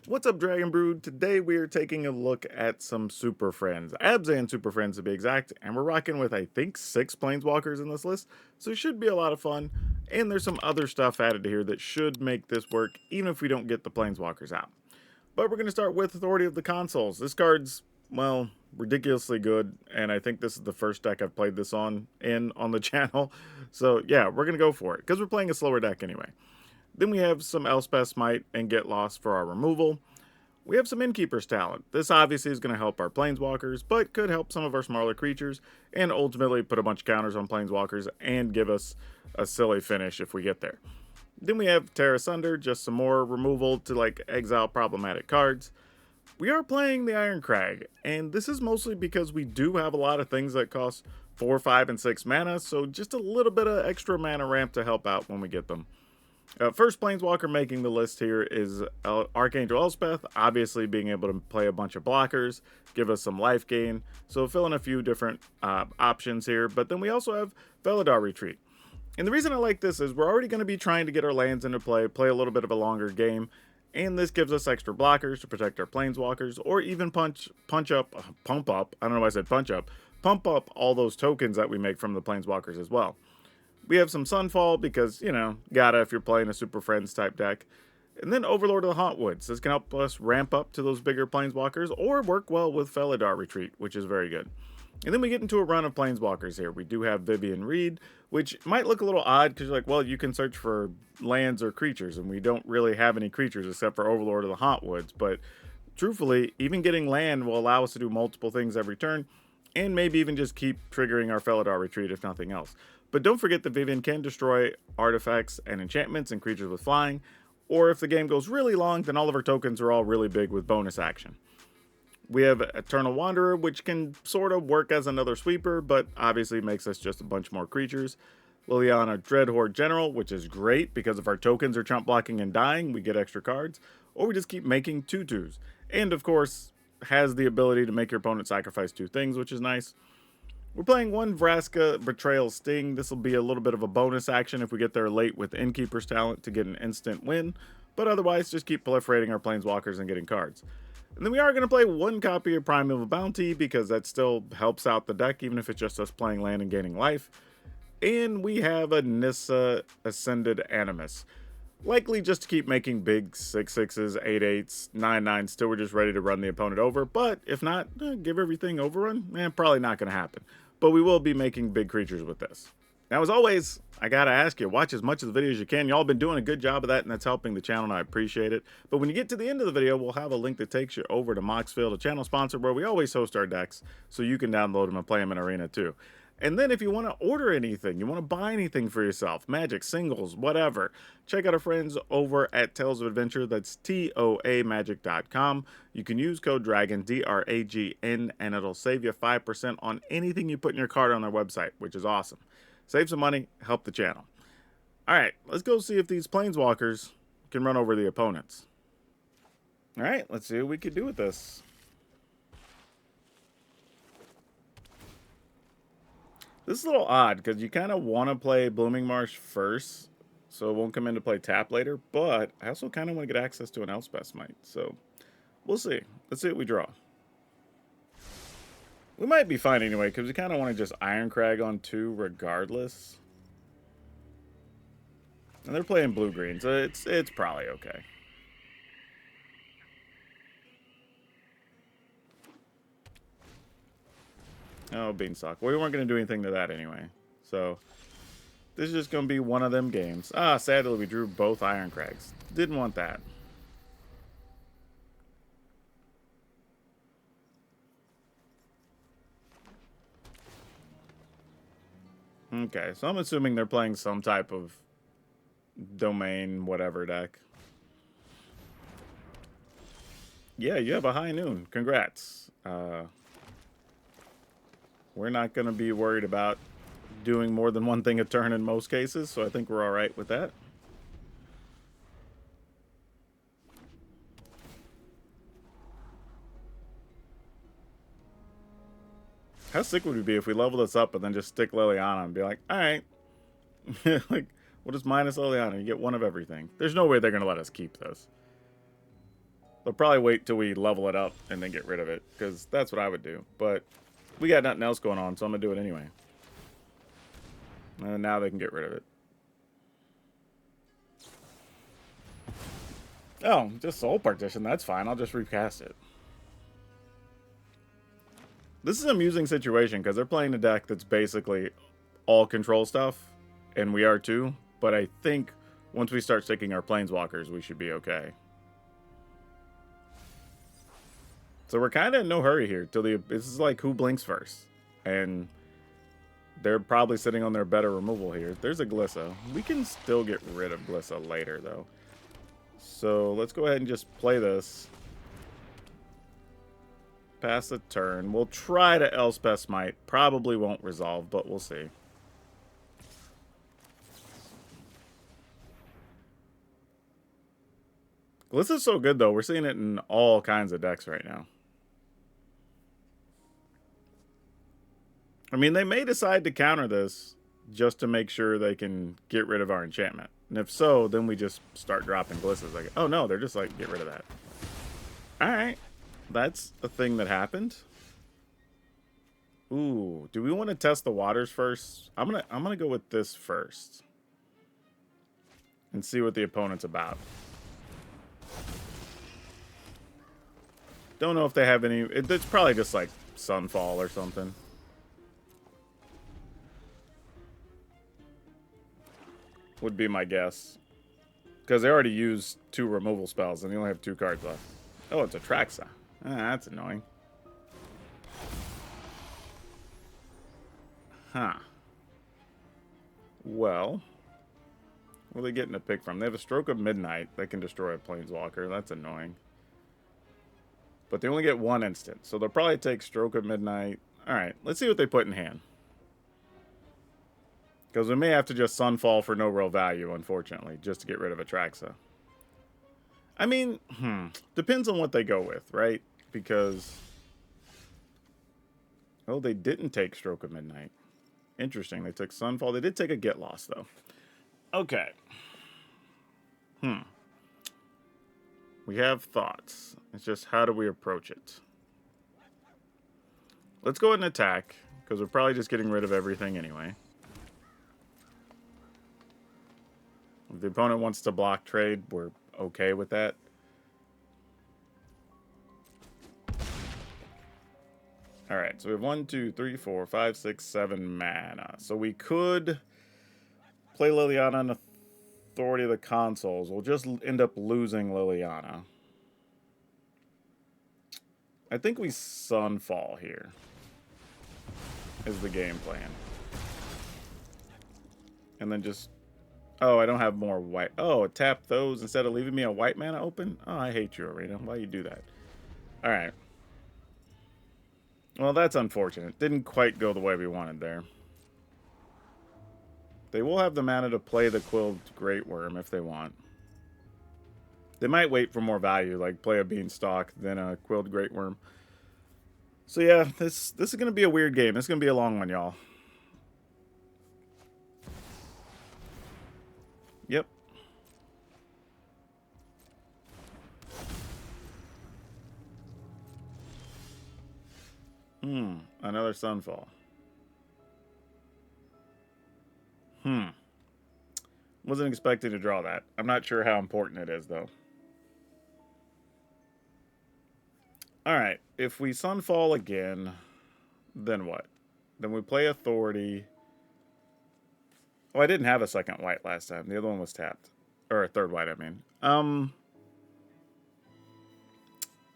What's up, Dragon Brood? Today we are taking a look at some Super Friends, Abzan Super Friends to be exact, and we're rocking with, I think, 6 Planeswalkers in this list, so it should be a lot of fun, and there's some other stuff added to here that should make this work, even if we don't get the Planeswalkers out. But we're going to start with Authority of the Consoles. This card's, well, ridiculously good, and I think this is the first deck I've played this on the channel, so yeah, we're going to go for it, because we're playing a slower deck anyway. Then we have some Elspeth Might and Get Lost for our removal. We have some Innkeeper's Talent. This obviously is going to help our Planeswalkers, but could help some of our smaller creatures, and ultimately put a bunch of counters on Planeswalkers and give us a silly finish if we get there. Then we have Tear Asunder, just some more removal to like exile problematic cards. We are playing the Iron Crag, and this is mostly because we do have a lot of things that cost 4, 5, and 6 mana, so just a little bit of extra mana ramp to help out when we get them. First Planeswalker making the list here is Archangel Elspeth, obviously being able to play a bunch of blockers, give us some life gain, so fill in a few different options here, but then we also have Felidar Retreat. And the reason I like this is we're already going to be trying to get our lands into play a little bit of a longer game, and this gives us extra blockers to protect our Planeswalkers, or even pump up all those tokens that we make from the Planeswalkers as well. We have some Sunfall because, gotta if you're playing a Super Friends type deck. And then Overlord of the Hauntwoods. This can help us ramp up to those bigger Planeswalkers or work well with Felidar Retreat, which is very good. And then we get into a run of Planeswalkers here. We do have Vivian Reed, which might look a little odd because you're like, well, you can search for lands or creatures, and we don't really have any creatures except for Overlord of the Hauntwoods. But truthfully, even getting land will allow us to do multiple things every turn, and maybe even just keep triggering our Felidar Retreat if nothing else. But don't forget that Vivian can destroy artifacts and enchantments and creatures with flying, or if the game goes really long, then all of our tokens are all really big with bonus action. We have Eternal Wanderer, which can sort of work as another sweeper, but obviously makes us just a bunch more creatures. Liliana Dreadhorde General, which is great because if our tokens are chump blocking and dying, we get extra cards, or we just keep making 2/2s. And of course, has the ability to make your opponent sacrifice 2 things, which is nice. We're playing 1 Vraska Betrayal Sting. This will be a little bit of a bonus action if we get there late with Innkeeper's Talent to get an instant win, but otherwise just keep proliferating our Planeswalkers and getting cards. And then we are going to play 1 copy of Primeval Bounty because that still helps out the deck, even if it's just us playing land and gaining life. And we have a Nissa Ascended Animus. Likely just to keep making big 6/6s, 8/8s, 9/9s till we're just ready to run the opponent over. But if not, give everything overrun? Probably not going to happen. But we will be making big creatures with this. Now, as always, I gotta ask you, watch as much of the video as you can. Y'all been doing a good job of that, and that's helping the channel, and I appreciate it. But when you get to the end of the video, we'll have a link that takes you over to Moxfield, a channel sponsor where we always host our decks, so you can download them and play them in Arena too. And then if you want to order anything, you want to buy anything for yourself, Magic, singles, whatever, check out our friends over at Tales of Adventure. That's TOAMagic.com. You can use code DRAGON, DRAGN, and it'll save you 5% on anything you put in your cart on their website, which is awesome. Save some money, help the channel. All right, let's go see if these Planeswalkers can run over the opponents. All right, let's see what we can do with this. This is a little odd because you kind of want to play Blooming Marsh first, so it won't come into play tap later, but I also kind of want to get access to an Elspeth Might, so we'll see. Let's see what we draw. We might be fine anyway because we kind of want to just Iron Crag on 2 regardless. And they're playing blue-green, so it's probably okay. Oh, Beanstalk. We weren't going to do anything to that anyway. So, this is just going to be one of them games. Sadly, we drew both Iron Crags. Didn't want that. Okay, so I'm assuming they're playing some type of domain whatever deck. Yeah, you have a high noon. Congrats. We're not going to be worried about doing more than one thing a turn in most cases, so I think we're all right with that. How sick would we be if we level this up and then just stick Liliana and be like, all right, like, we'll just minus Liliana. You get 1 of everything. There's no way they're going to let us keep this. They'll probably wait till we level it up and then get rid of it, because that's what I would do. But we got nothing else going on, so I'm going to do it anyway. And now they can get rid of it. Oh, just Soul Partition. That's fine. I'll just recast it. This is an amusing situation, because they're playing a deck that's basically all control stuff, and we are too. But I think once we start sticking our Planeswalkers, we should be okay. So we're kind of in no hurry here. This is like who blinks first. And they're probably sitting on their better removal here. There's a Glissa. We can still get rid of Glissa later, though. So let's go ahead and just play this. Pass the turn. We'll try to Elspeth Smite. Probably won't resolve, but we'll see. Glissa's so good, though. We're seeing it in all kinds of decks right now. I mean, they may decide to counter this just to make sure they can get rid of our enchantment. And if so, then we just start dropping Glissas. Like, oh no, they're just like, get rid of that. Alright. That's a thing that happened. Ooh, do we want to test the waters first? I'm gonna go with this first. And see what the opponent's about. Don't know if they have any... It's probably just like Sunfall or something. Would be my guess. Because they already used 2 removal spells and they only have 2 cards left. Oh, it's a Traxa. Ah, that's annoying. Huh. Well. Where are they getting a pick from? They have a Stroke of Midnight that can destroy a Planeswalker. That's annoying. But they only get 1 instant. So they'll probably take Stroke of Midnight. Alright, let's see what they put in hand. Because we may have to just Sunfall for no real value, unfortunately, just to get rid of Atraxa. I mean, depends on what they go with, right? Because... Oh, they didn't take Stroke of Midnight. Interesting, they took Sunfall. They did take a Get Lost, though. Okay. We have thoughts. It's just how do we approach it? Let's go ahead and attack, because we're probably just getting rid of everything anyway. If the opponent wants to block trade, we're okay with that. Alright, so we have 1, 2, 3, 4, 5, 6, 7 mana. So we could play Liliana on Authority of the Consoles. We'll just end up losing Liliana. I think we Sunfall here. Is the game plan. And then just... Oh, I don't have more white. Oh, tap those instead of leaving me a white mana open? Oh, I hate you, Arena. Why you do that? Alright. Well, that's unfortunate. Didn't quite go the way we wanted there. They will have the mana to play the Quilled Great Worm if they want. They might wait for more value, like play a Beanstalk, then a Quilled Great Worm. So yeah, this is going to be a weird game. This is going to be a long one, y'all. Yep. Another Sunfall. Wasn't expecting to draw that. I'm not sure how important it is, though. Alright, if we Sunfall again, then what? Then we play Authority. Oh, I didn't have a second white last time. The other one was tapped. Or a third white, I mean.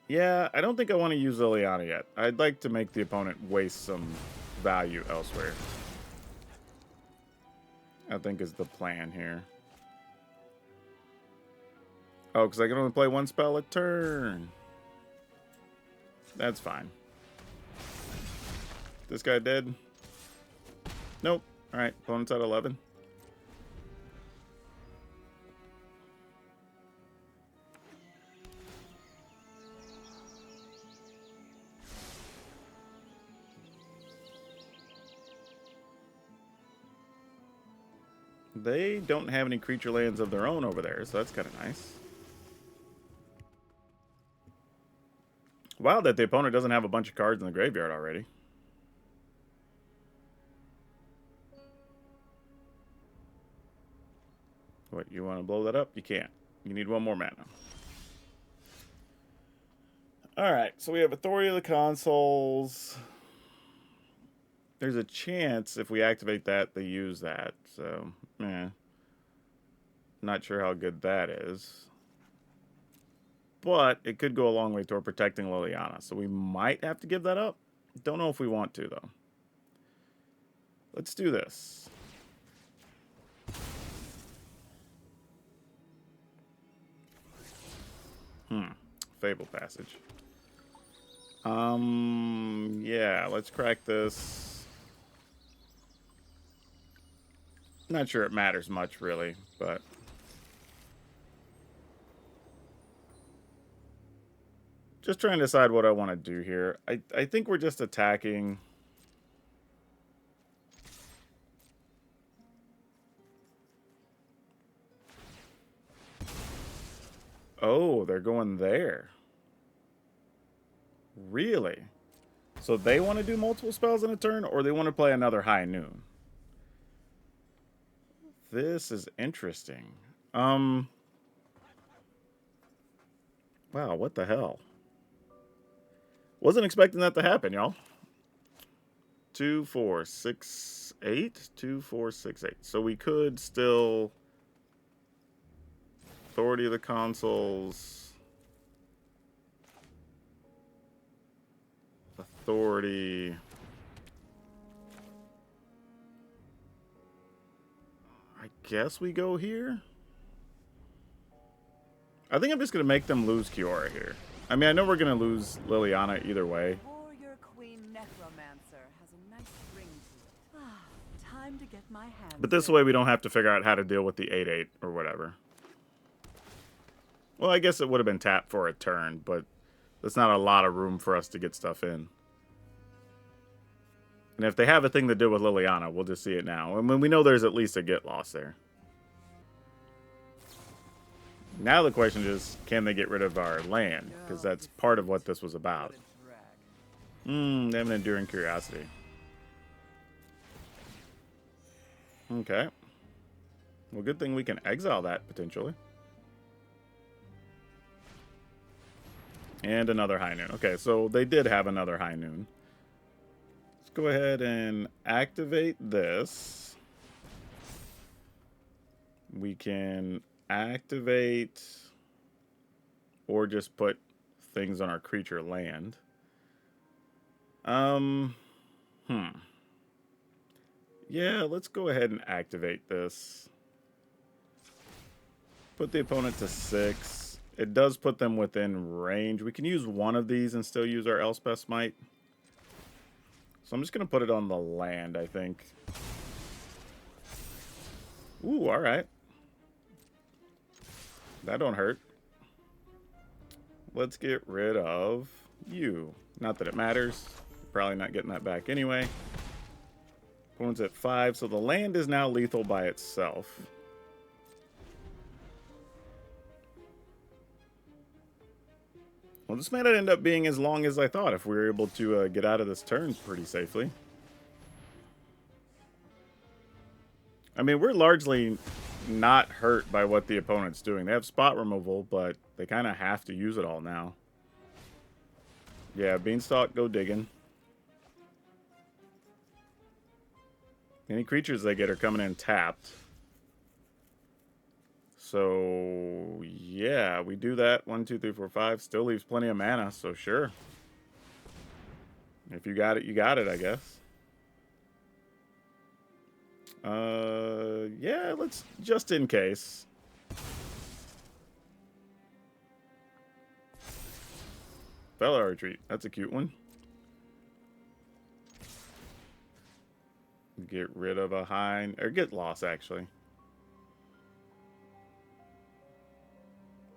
Yeah, I don't think I want to use Liliana yet. I'd like to make the opponent waste some value elsewhere. I think is the plan here. Oh, because I can only play 1 spell a turn. That's fine. This guy dead? Nope. Alright, opponent's at 11. They don't have any creature lands of their own over there, so that's kind of nice. Wow, that the opponent doesn't have a bunch of cards in the graveyard already. What, you want to blow that up? You can't. You need one more mana. Alright, so we have Authority of the Consoles. There's a chance if we activate that, they use that. So, not sure how good that is. But it could go a long way toward protecting Liliana. So we might have to give that up. Don't know if we want to, though. Let's do this. Fable Passage. Yeah, let's crack this. Not sure it matters much, really, but... Just trying to decide what I want to do here. I think we're just attacking... Oh, they're going there. Really? So they want to do multiple spells in a turn, or they want to play another High Noon? This is interesting. Wow, what the hell? Wasn't expecting that to happen, y'all. 2, 4, 6, 8. 2, 4, 6, 8. So we could still... Authority of the Consoles. Authority. I guess we go here. I think I'm just going to make them lose Kiora here. I mean, I know we're going to lose Liliana either way. Warrior Queen Necromancer has a nice ring to it. Time to get my hands. But this way we don't have to figure out how to deal with the 8/8 or whatever. Well, I guess it would have been tapped for a turn, but there's not a lot of room for us to get stuff in. And if they have a thing to do with Liliana, we'll just see it now. I mean, we know there's at least a get loss there. Now the question is, can they get rid of our land? Because that's part of what this was about. They have an Enduring Curiosity. Okay. Well, good thing we can exile that, potentially. And another High Noon. Okay, so they did have another High Noon. Let's go ahead and activate this. We can activate or just put things on our creature land. Yeah, let's go ahead and activate this. Put the opponent to 6. It does put them within range. We can use one of these and still use our Elspeth Smite. So I'm just going to put it on the land, I think. Ooh, alright. That don't hurt. Let's get rid of you. Not that it matters. Probably not getting that back anyway. Opponent's at 5, so the land is now lethal by itself. Well, this may not end up being as long as I thought if we were able to get out of this turn pretty safely. I mean, we're largely not hurt by what the opponent's doing. They have spot removal, but they kind of have to use it all now. Yeah, Beanstalk, go digging. Any creatures they get are coming in tapped. So, yeah, we do that. 1, 2, 3, 4, 5. Still leaves plenty of mana, so sure. If you got it, you got it, I guess. Yeah, let's, just in case. Fellow Retreat. That's a cute one. Get rid of a high, or get lost, actually.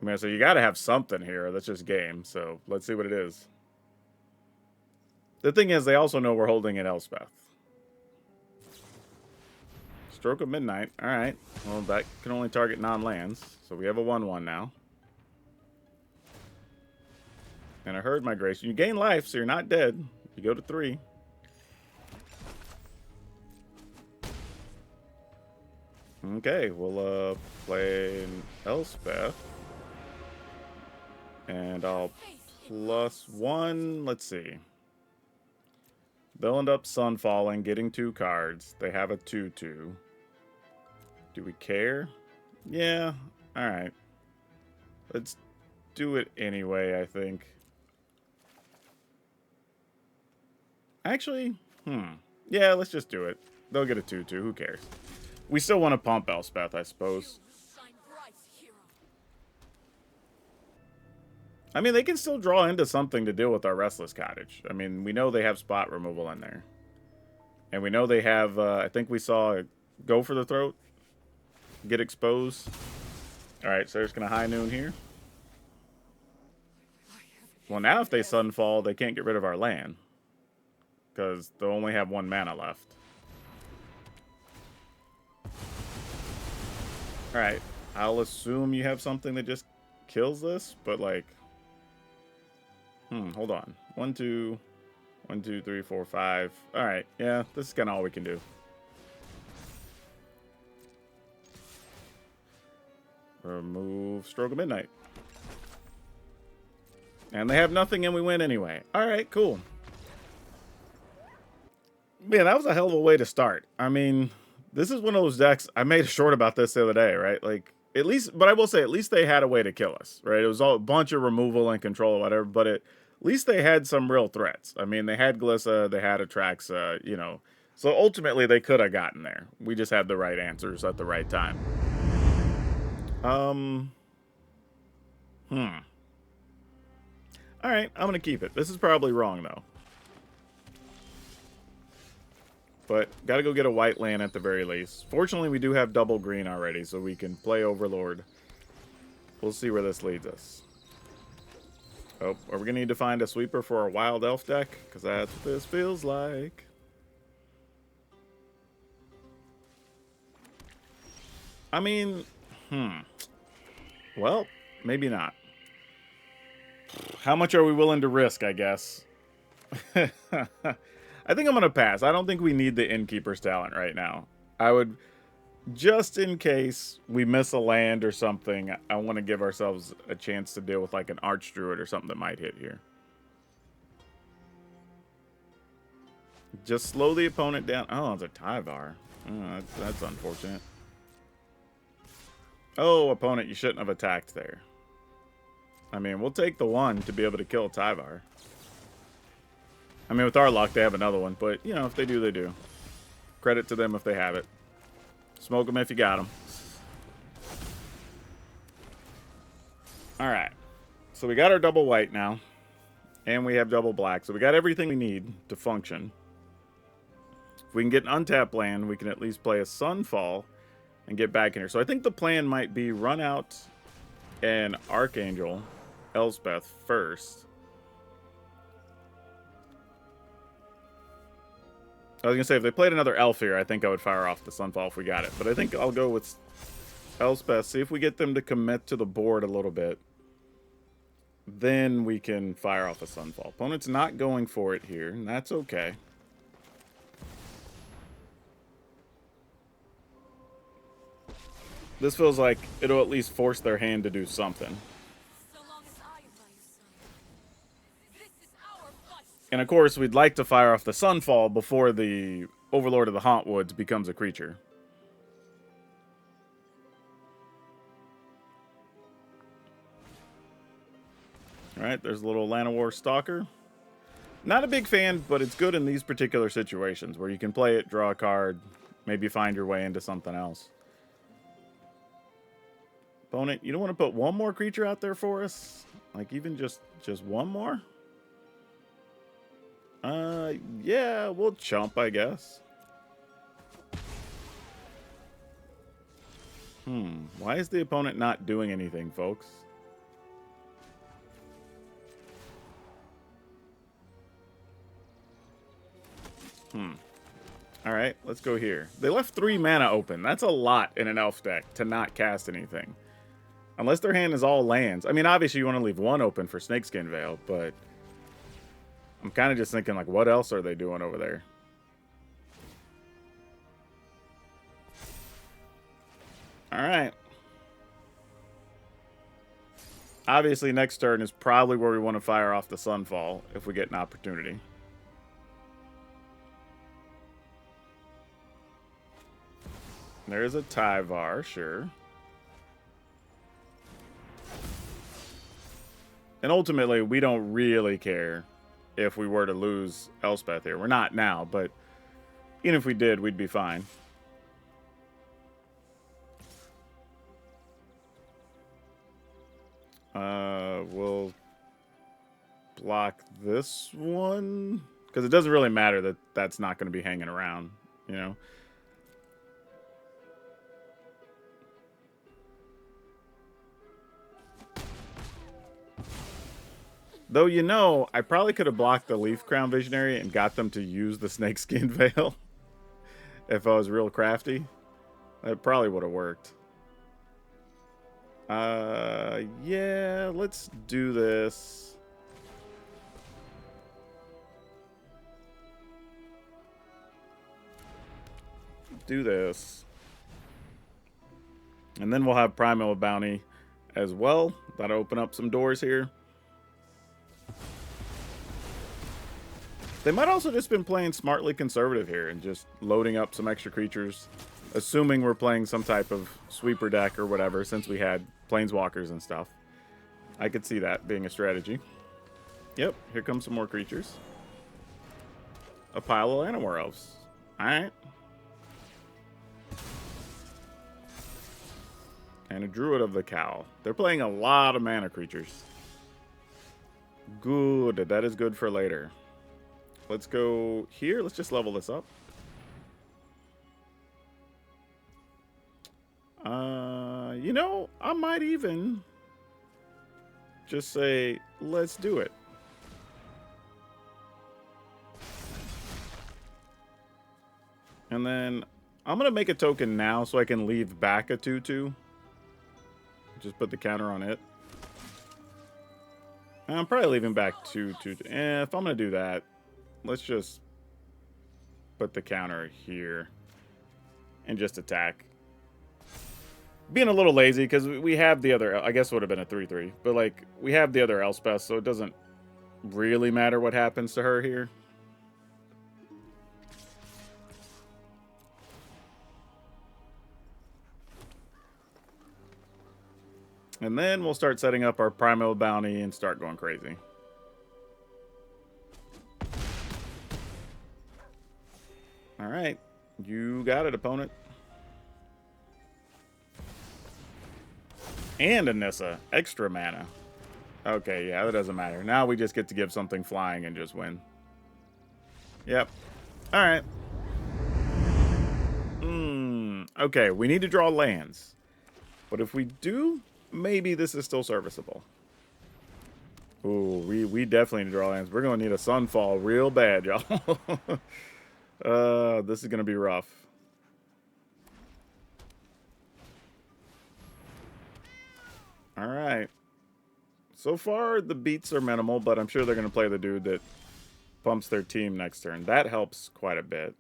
I mean, so you got to have something here. That's just game, so let's see what it is. The thing is, they also know we're holding an Elspeth. Stroke of Midnight. All right. Well, that can only target non-lands, so we have a 1/1 now. And a Herd Migration. You gain life, so you're not dead. You go to 3. Okay, we'll play an Elspeth. And I'll +1. Let's see. They'll end up Sunfalling, getting 2 cards. They have a 2/2. Do we care? Yeah. Alright. Let's do it anyway, I think. Actually, yeah, let's just do it. They'll get a 2/2. Who cares? We still want to pump Elspeth, I suppose. I mean, they can still draw into something to deal with our Restless Cottage. I mean, we know they have spot removal in there. And we know they have, I think we saw Go for the Throat. Get exposed. Alright, so they're just going to High Noon here. Well, now if they Sunfall, they can't get rid of our land. Because they'll only have 1 mana left. Alright, I'll assume you have something that just kills this, but like... hold on. 1, 2... 1, 2, 3, 4, 5. Alright, yeah, this is kind of all we can do. Remove Stroke of Midnight. And they have nothing and we win anyway. Alright, cool. Man, that was a hell of a way to start. I mean, this is one of those decks, I made a short about this the other day, right? Like, at least, but I will say, at least they had a way to kill us, right? It was all a bunch of removal and control or whatever, but at least they had some real threats. I mean, they had Glissa, they had Atraxa, you know. So ultimately, they could have gotten there. We just had the right answers at the right time. Alright, I'm going to keep it. This is probably wrong, though. But gotta go get a white land at the very least. Fortunately, we do have double green already, so we can play Overlord. We'll see where this leads us. Oh, are we gonna need to find a sweeper for our Wild Elf deck? Because that's what this feels like. I mean, well, maybe not. How much are we willing to risk, I guess? I think I'm going to pass. I don't think we need the Innkeeper's talent right now. I would, just in case we miss a land or something, I want to give ourselves a chance to deal with like an Archdruid or something that might hit here. Just slow the opponent down. Oh, it's a Tyvar. Oh, that's unfortunate. Oh, opponent, you shouldn't have attacked there. I mean, we'll take the 1 to be able to kill Tyvar. I mean, with our luck, they have another one. But, you know, if they do, they do. Credit to them if they have it. Smoke them if you got them. Alright. So we got our double white now. And we have double black. So we got everything we need to function. If we can get an untapped land, we can at least play a Sunfall and get back in here. So I think the plan might be run out an Archangel, Elspeth, first. I was going to say, if they played another Elf here, I think I would fire off the Sunfall if we got it. But I think I'll go with Elspeth, see if we get them to commit to the board a little bit. Then we can fire off a Sunfall. Opponent's not going for it here, and that's okay. This feels like it'll at least force their hand to do something. And of course, we'd like to fire off the Sunfall before the Overlord of the Hauntwoods becomes a creature. Alright, there's a little Llanowar Stalker. Not a big fan, but it's good in these particular situations where you can play it, draw a card, maybe find your way into something else. Opponent, you don't want to put one more creature out there for us? Like even just one more? Yeah, we'll chump, I guess. Why is the opponent not doing anything, folks? Alright, let's go here. They left 3 mana open. That's a lot in an elf deck to not cast anything. Unless their hand is all lands. I mean, obviously you want to leave one open for Snakeskin Veil, but I'm kind of just thinking, like, what else are they doing over there? All right. Obviously, next turn is probably where we want to fire off the Sunfall if we get an opportunity. There's a Tyvar, sure. And ultimately, we don't really care if we were to lose Elspeth here. We're not now, but even if we did, we'd be fine. We'll block this one. Because it doesn't really matter that that's not going to be hanging around, you know? Though, you know, I probably could have blocked the Leaf Crown Visionary and got them to use the Snakeskin Veil. If I was real crafty. That probably would have worked. Yeah, let's do this. Do this. And then we'll have Primal Bounty as well. That'll open up some doors here. They might also just been playing smartly conservative here and just loading up some extra creatures, assuming we're playing some type of sweeper deck or whatever, since we had Planeswalkers and stuff. I could see that being a strategy. Yep, here comes some more creatures. A pile of Llanowar Elves. Alright. And a Druid of the Cowl. They're playing a lot of mana creatures. Good. That is good for later. Let's go here. Let's just level this up. You know, I might even just say, let's do it. And then I'm going to make a token now so I can leave back a 2/2. Just put the counter on it. I'm probably leaving back 2/2. If I'm going to do that, let's just put the counter here and just attack. Being a little lazy because we have the other, I guess it would have been a 3/3, but like we have the other Elspeth, so it doesn't really matter what happens to her here. And then we'll start setting up our Primal Bounty and start going crazy. All right. You got it, opponent. And a Nissa. Extra mana. Okay, yeah, that doesn't matter. Now we just get to give something flying and just win. Yep. All right. Okay, we need to draw lands. But if we do, maybe this is still serviceable. Ooh, we definitely need to draw lands. We're going to need a Sunfall real bad, y'all. This is going to be rough. All right. So far, the beats are minimal, but I'm sure they're going to play the dude that pumps their team next turn. That helps quite a bit.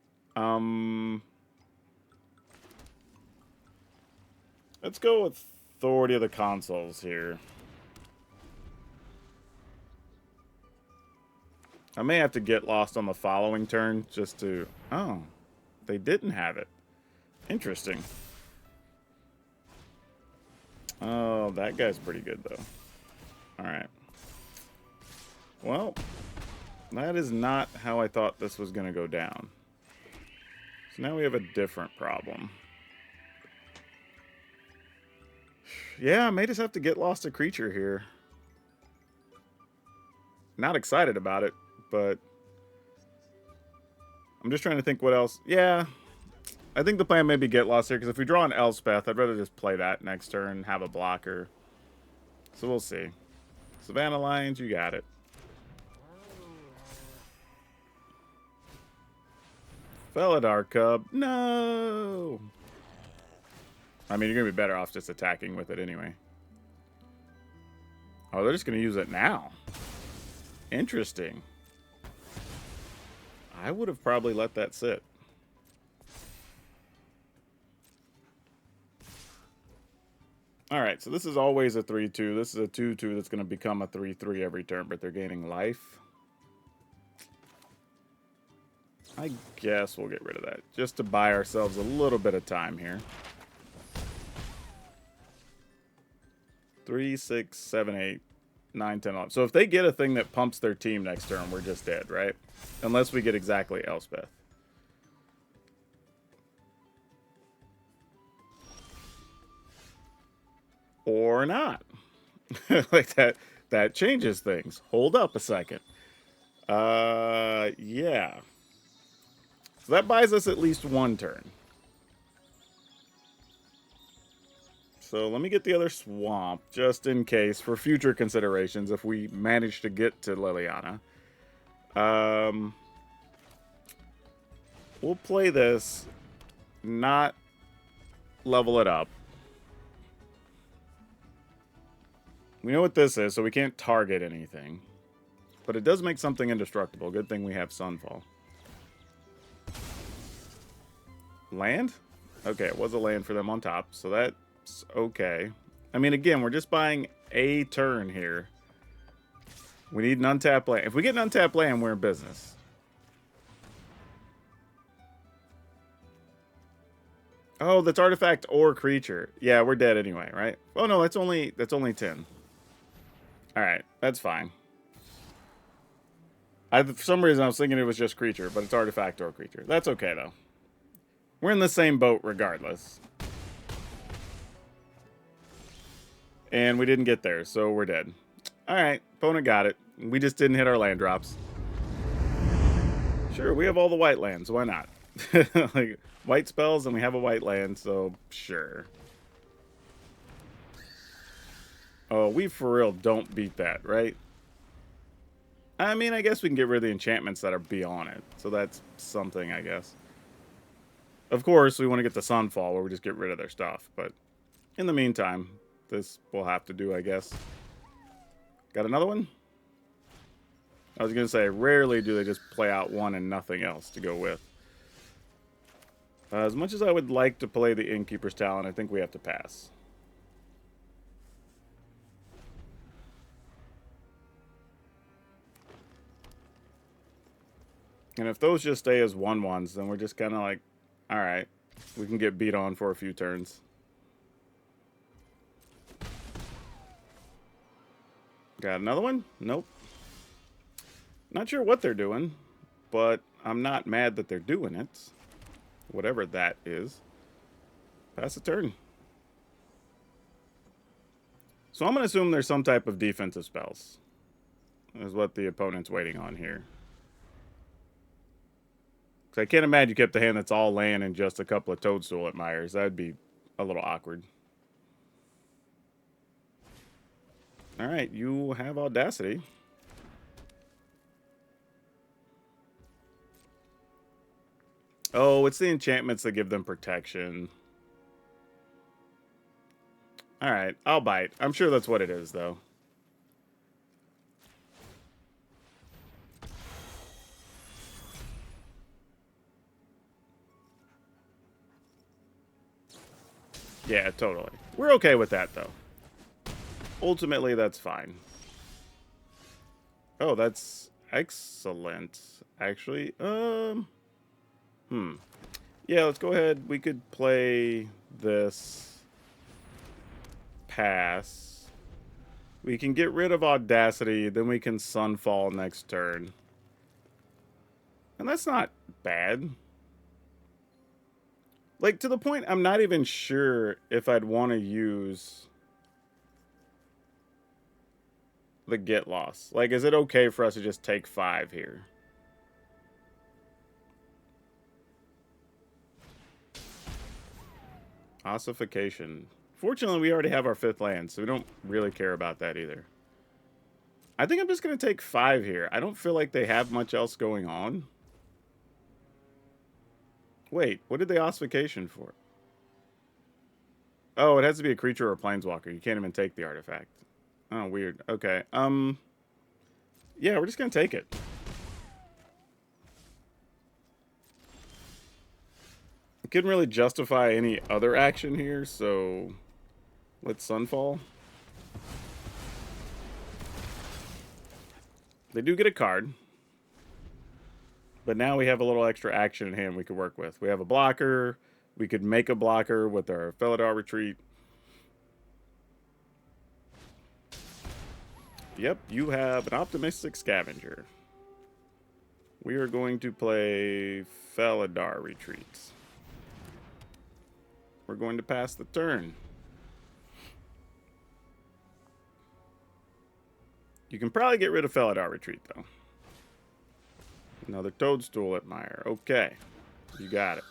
Let's go with Authority of the Consuls here. I may have to get lost on the following turn just to... Oh, they didn't have it. Interesting. Oh, that guy's pretty good, though. Alright. Well, that is not how I thought this was going to go down. So now we have a different problem. Yeah, I may just have to get lost a creature here. Not excited about it, but I'm just trying to think what else. Yeah, I think the plan may be get lost here, because if we draw an Elspeth, I'd rather just play that next turn, have a blocker. So we'll see. Savannah Lions, you got it. Felidar Cub, no! I mean, you're going to be better off just attacking with it anyway. Oh, they're just going to use it now. Interesting. I would have probably let that sit. Alright, so this is always a 3-2. This is a 2-2 that's going to become a 3-3 every turn, but they're gaining life. I guess we'll get rid of that, just to buy ourselves a little bit of time here. 3, 6, 7, 8, 9, 10, 11. So if they get a thing that pumps their team next turn, we're just dead, right? Unless we get exactly Elspeth. Or not. Like that changes things. Hold up a second. Yeah. So that buys us at least one turn. So let me get the other swamp, just in case, for future considerations, if we manage to get to Liliana. We'll play this, not level it up. We know what this is, so we can't target anything. But it does make something indestructible. Good thing we have Sunfall. Land? Okay, it was a land for them on top, so that's okay. I mean, again, we're just buying a turn here. We need an untapped land. If we get an untapped land, we're in business. Oh, that's artifact or creature. Yeah, we're dead anyway, right? Oh no, that's only 10. Alright, that's fine. For some reason I was thinking it was just creature, but it's artifact or creature. That's okay though. We're in the same boat regardless. And we didn't get there, so we're dead. Alright, opponent got it. We just didn't hit our land drops. Sure, we have all the white lands. Why not? Like, white spells and we have a white land, so sure. Oh, we for real don't beat that, right? I mean, I guess we can get rid of the enchantments that are beyond it. So that's something, I guess. Of course, we want to get the Sunfall where we just get rid of their stuff. But in the meantime, this will have to do, I guess. Got another one? I was going to say, rarely do they just play out one and nothing else to go with. As much as I would like to play the Innkeeper's Talent, I think we have to pass. And if those just stay as 1/1s, then we're just kind of like, alright, we can get beat on for a few turns. Got another one? Nope. Not sure what they're doing, but I'm not mad that they're doing it. Whatever that is. Pass the turn. So I'm going to assume there's some type of defensive spells. Is what the opponent's waiting on here. Because I can't imagine you kept a hand that's all land and just a couple of Toadstool admirers. That would be a little awkward. Alright, you have Audacity. Oh, it's the enchantments that give them protection. Alright, I'll bite. I'm sure that's what it is, though. Yeah, totally. We're okay with that, though. Ultimately, that's fine. Oh, that's excellent, actually. Yeah, let's go ahead. We could play this. Pass. We can get rid of Audacity, then we can Sunfall next turn. And that's not bad. Like, to the point, I'm not even sure if I'd want to use the Get Lost. Like, is it okay for us to just take 5 here? Ossification. Fortunately, we already have our 5th land, so we don't really care about that either. I think I'm just going to take 5 here. I don't feel like they have much else going on. Wait, what did they ossification for? Oh, it has to be a creature or a planeswalker. You can't even take the artifact. Oh, weird. Okay. Yeah, we're just gonna take it. I couldn't really justify any other action here, so let's Sunfall. They do get a card. But now we have a little extra action in hand we could work with. We have a blocker. We could make a blocker with our Felidar Retreat. Yep, you have an Optimistic Scavenger. We are going to play Felidar Retreats. We're going to pass the turn. You can probably get rid of Felidar Retreat, though. Another Toadstool Admire. Okay. You got it.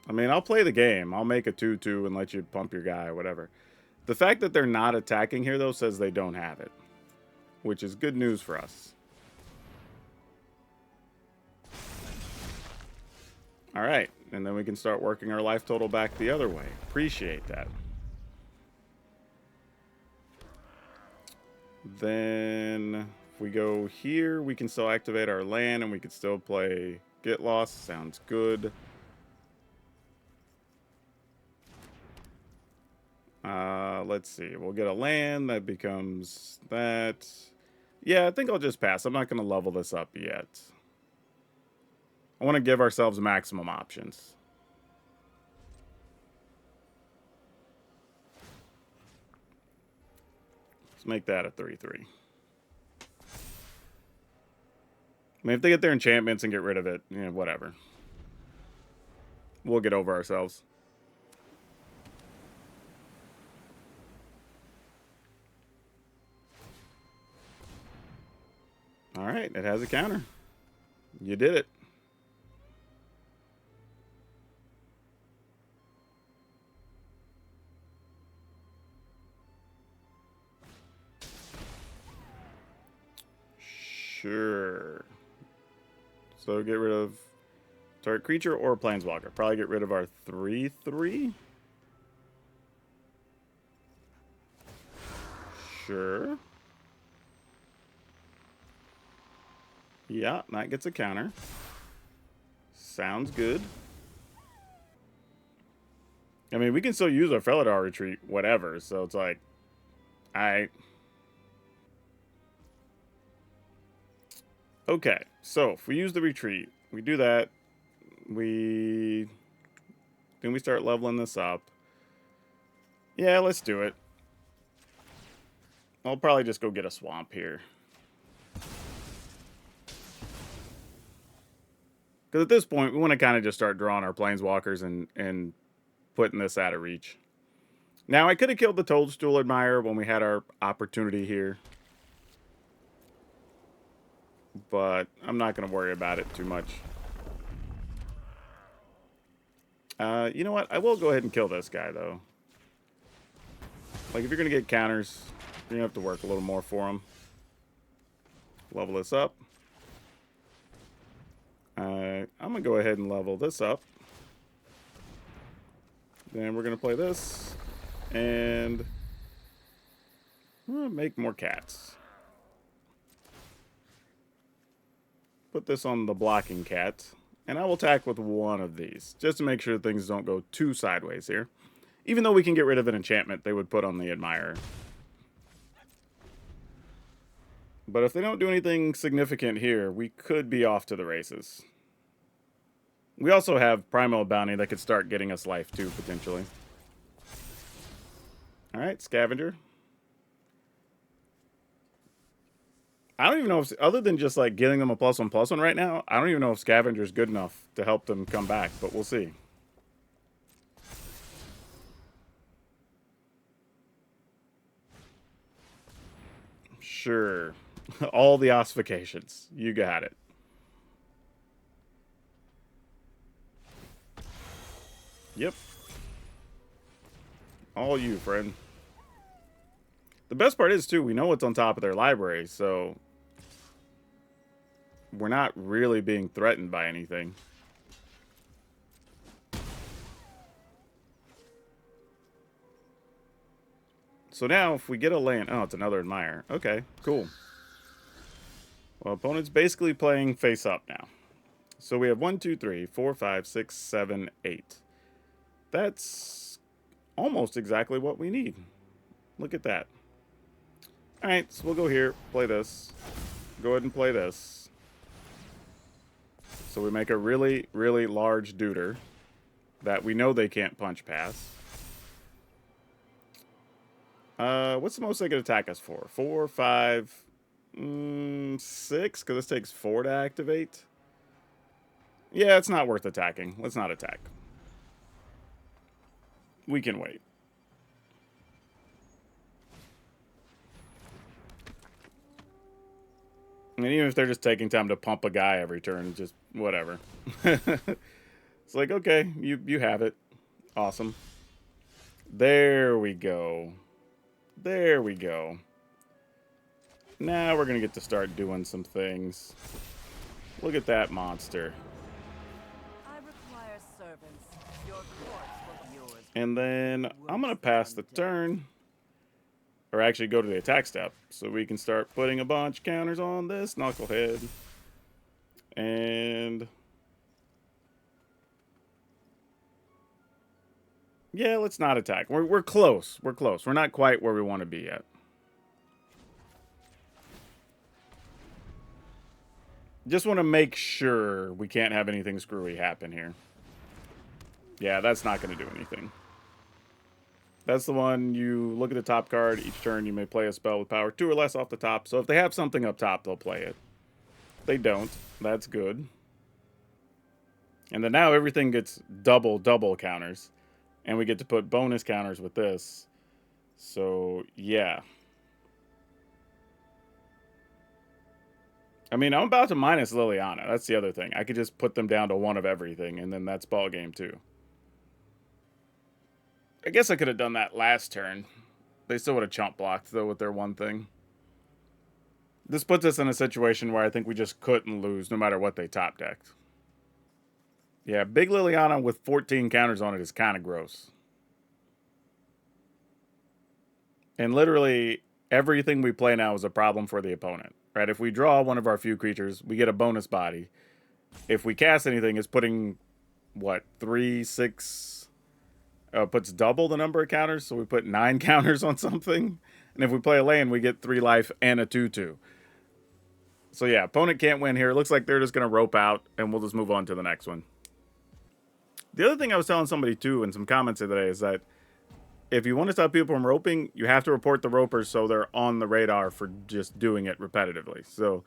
I mean, I'll play the game. I'll make a 2/2 and let you pump your guy or whatever. The fact that they're not attacking here, though, says they don't have it. Which is good news for us. Alright. And then we can start working our life total back the other way. Appreciate that. Then if we go here, we can still activate our land and we can still play Get Lost. Sounds good. Let's see. We'll get a land that becomes that. Yeah, I think I'll just pass. I'm not going to level this up yet. I want to give ourselves maximum options. Let's make that a 3/3. I mean, if they get their enchantments and get rid of it, you know, whatever. We'll get over ourselves. All right, it has a counter. You did it. Sure. So get rid of target creature or planeswalker. Probably get rid of our 3/3. Sure. Yeah, that gets a counter. Sounds good. I mean, we can still use our Felidar Retreat, whatever. So it's like, alright. Okay, so if we use the retreat, we do that. Then we start leveling this up. Yeah, let's do it. I'll probably just go get a swamp here. Because at this point, we want to kind of just start drawing our planeswalkers and putting this out of reach. Now, I could have killed the Toadstool Admirer when we had our opportunity here. But I'm not going to worry about it too much. You know what? I will go ahead and kill this guy, though. Like, if you're going to get counters, you're going to have to work a little more for him. Level this up. I'm going to go ahead and level this up. Then we're going to play this. And we're going to make more cats. Put this on the blocking cat. And I will attack with one of these. Just to make sure things don't go too sideways here. Even though we can get rid of an enchantment they would put on the Admirer. But if they don't do anything significant here, we could be off to the races. We also have Primal Bounty that could start getting us life too, potentially. Alright, Scavenger. I don't even know if, other than just like getting them a +1/+1 right now, I don't even know if Scavenger's good enough to help them come back, but we'll see. Sure. All the ossifications. You got it. Yep. All you, friend. The best part is, too, we know what's on top of their library, so we're not really being threatened by anything. So now if we get a land... Oh, it's another Admire. Okay, cool. Well, opponent's basically playing face up now. So we have 1, 2, 3, 4, 5, 6, 7, 8. That's almost exactly what we need. Look at that. Alright, so we'll go here, play this. Go ahead and play this. So we make a really, really large duder that we know they can't punch past. What's the most they could attack us for? 4, 5, 6? Because this takes 4 to activate. Yeah, it's not worth attacking. Let's not attack. We can wait. I mean, even if they're just taking time to pump a guy every turn, just whatever. It's like, okay, you have it. Awesome. There we go. There we go. Now we're going to get to start doing some things. Look at that monster. I require servants. Your corpse will be yours. And then I'm going to pass the turn. Or actually go to the attack step. So we can start putting a bunch of counters on this knucklehead. And... yeah, let's not attack. We're close. We're close. We're not quite where we want to be yet. Just want to make sure we can't have anything screwy happen here. Yeah, that's not going to do anything. That's the one, you look at the top card. Each turn you may play a spell with power 2 or less off the top. So if they have something up top, they'll play it. They don't. That's good. And then now everything gets double counters. And we get to put bonus counters with this. So, yeah. I mean, I'm about to minus Liliana. That's the other thing. I could just put them down to 1 of everything, and then that's ball game too. I guess I could have done that last turn. They still would have chump blocked, though, with their one thing. This puts us in a situation where I think we just couldn't lose, no matter what they top decked. Yeah, big Liliana with 14 counters on it is kind of gross. And literally, everything we play now is a problem for the opponent. Right? If we draw one of our few creatures, we get a bonus body. If we cast anything, it's putting, what, 3, 6... puts double the number of counters, so we put 9 counters on something. And if we play a land, we get 3 life and a 2/2. So yeah, opponent can't win here. It looks like they're just going to rope out, and we'll just move on to the next one. The other thing I was telling somebody, too, in some comments today is that if you want to stop people from roping, you have to report the ropers so they're on the radar for just doing it repetitively. So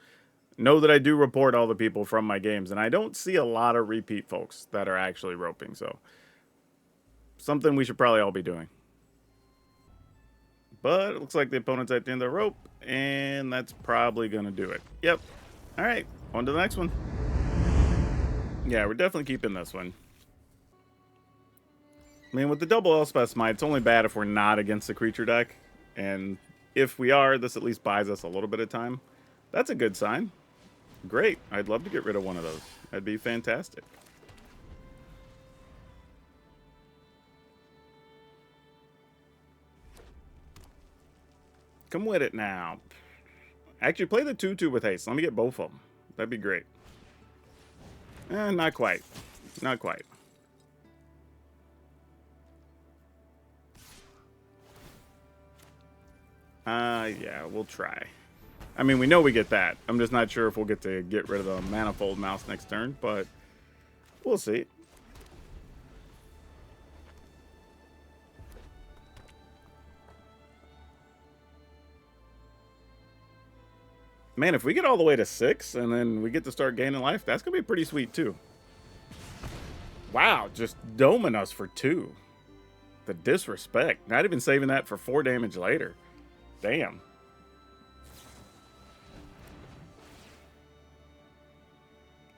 know that I do report all the people from my games, and I don't see a lot of repeat folks that are actually roping, so something we should probably all be doing. But it looks like the opponent's at the end of the rope, and that's probably going to do it. Yep. All right, on to the next one. Yeah, we're definitely keeping this one. I mean, with the double Elspeth Smite, it's only bad if we're not against the creature deck. And if we are, this at least buys us a little bit of time. That's a good sign. Great. I'd love to get rid of one of those. That'd be fantastic. Come with it now. Actually, play the 2/2 with haste. Let me get both of them. That'd be great. Not quite. Not quite. Yeah, we'll try. I mean, we know we get that. I'm just not sure if we'll get to get rid of the Manifold Mouse next turn, but we'll see. Man, if we get all the way to 6 and then we get to start gaining life, that's going to be pretty sweet, too. Wow, just doming us for 2. The disrespect. Not even saving that for 4 damage later. Damn.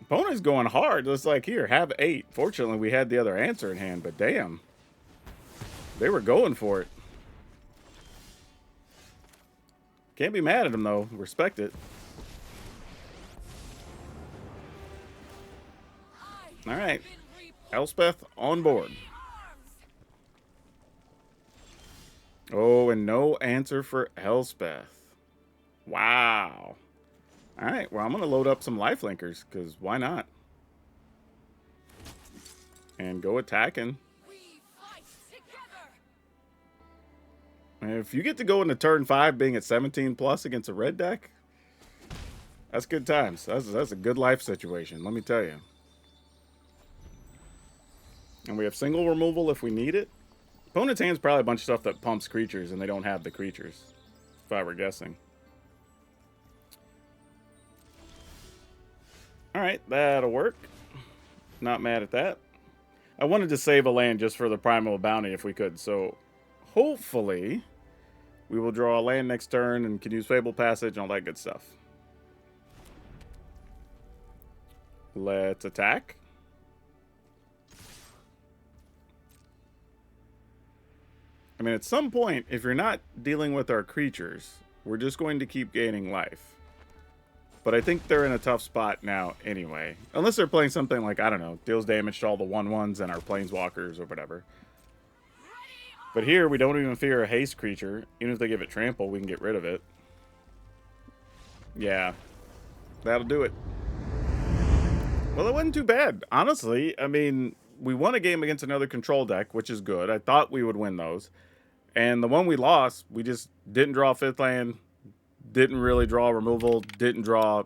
Opponent's going hard. It's like, here, have 8. Fortunately, we had the other answer in hand, but damn. They were going for it. Can't be mad at them, though. Respect it. All right. Elspeth on board. Oh, Aggro and no answer for Elspeth. Wow. All right, well, I'm going to load up some lifelinkers, because why not? And go attacking. And if you get to go into turn 5 being at 17 plus against a red deck, that's good times. That's a good life situation, let me tell you. And we have single removal if we need it. Opponent's hand's probably a bunch of stuff that pumps creatures, and they don't have the creatures, if I were guessing. Alright, that'll work. Not mad at that. I wanted to save a land just for the Primal Bounty if we could, so hopefully we will draw a land next turn and can use Fable Passage and all that good stuff. Let's attack. I mean, at some point, if you're not dealing with our creatures, we're just going to keep gaining life. But I think they're in a tough spot now anyway. Unless they're playing something like, I don't know, deals damage to all the 1/1s and our Planeswalkers or whatever. But here, we don't even fear a haste creature. Even if they give it trample, we can get rid of it. Yeah. That'll do it. Well, it wasn't too bad. Honestly, I mean, we won a game against another control deck, which is good. I thought we would win those. And the one we lost, we just didn't draw 5th land. Didn't really draw removal, didn't draw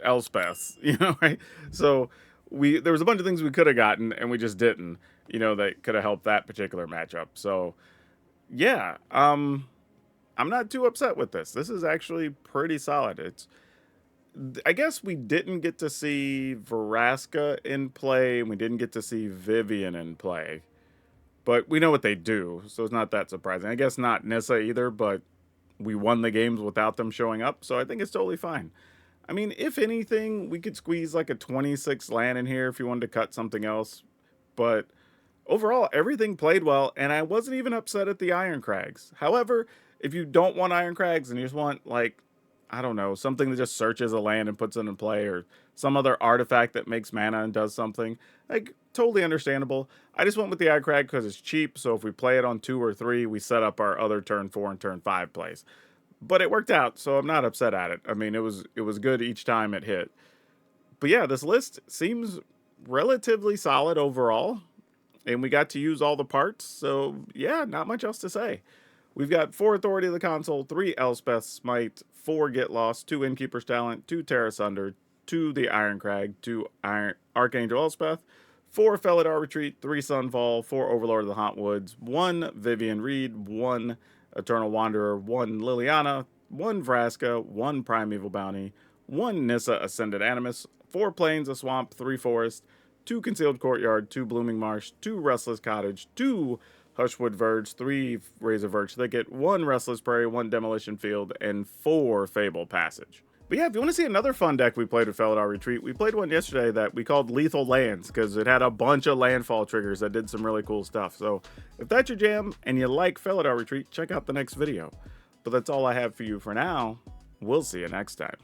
Elspeth, you know, right? So there was a bunch of things we could have gotten, and we just didn't, you know, that could have helped that particular matchup. So, yeah, I'm not too upset with this. This is actually pretty solid. I guess we didn't get to see Vraska in play, and we didn't get to see Vivian in play. But we know what they do, so it's not that surprising. I guess not Nissa either, but we won the games without them showing up, so I think it's totally fine. I mean, if anything, we could squeeze like a 26 land in here if you wanted to cut something else. But overall, everything played well, and I wasn't even upset at the Iron Crags. However, if you don't want Iron Crags and you just want, like, I don't know, something that just searches a land and puts it in play, or some other artifact that makes mana and does something, like, totally understandable. I just went with the Iron Crag because it's cheap, so if we play it on 2 or 3, we set up our other turn 4 and turn 5 plays. But it worked out, so I'm not upset at it. I mean, it was good each time it hit. But yeah, this list seems relatively solid overall, and we got to use all the parts, so yeah, not much else to say. We've got 4 Authority of the Console, 3 Elspeth Smite, 4 Get Lost, 2 Innkeeper's Talent, 2 Terra Sunder, 2 the Iron Crag, 2 Archangel Elspeth, 4 Felidar Retreat, 3 Sunfall, 4 Overlord of the Hauntwoods, 1 Vivian Reed, 1 Eternal Wanderer, 1 Liliana, 1 Vraska, 1 Primeval Bounty, 1 Nissa Ascended Animus, 4 Plains, a Swamp, 3 Forest, 2 Concealed Courtyard, 2 Blooming Marsh, 2 Restless Cottage, 2 Hushwood Verge, 3 Razor Verge Thicket, 1 Restless Prairie, 1 Demolition Field, and 4 Fable Passage. But yeah, if you want to see another fun deck we played with Felidar Retreat, we played one yesterday that we called Lethal Lands, because it had a bunch of landfall triggers that did some really cool stuff. So if that's your jam and you like Felidar Retreat, check out the next video. But that's all I have for you for now. We'll see you next time.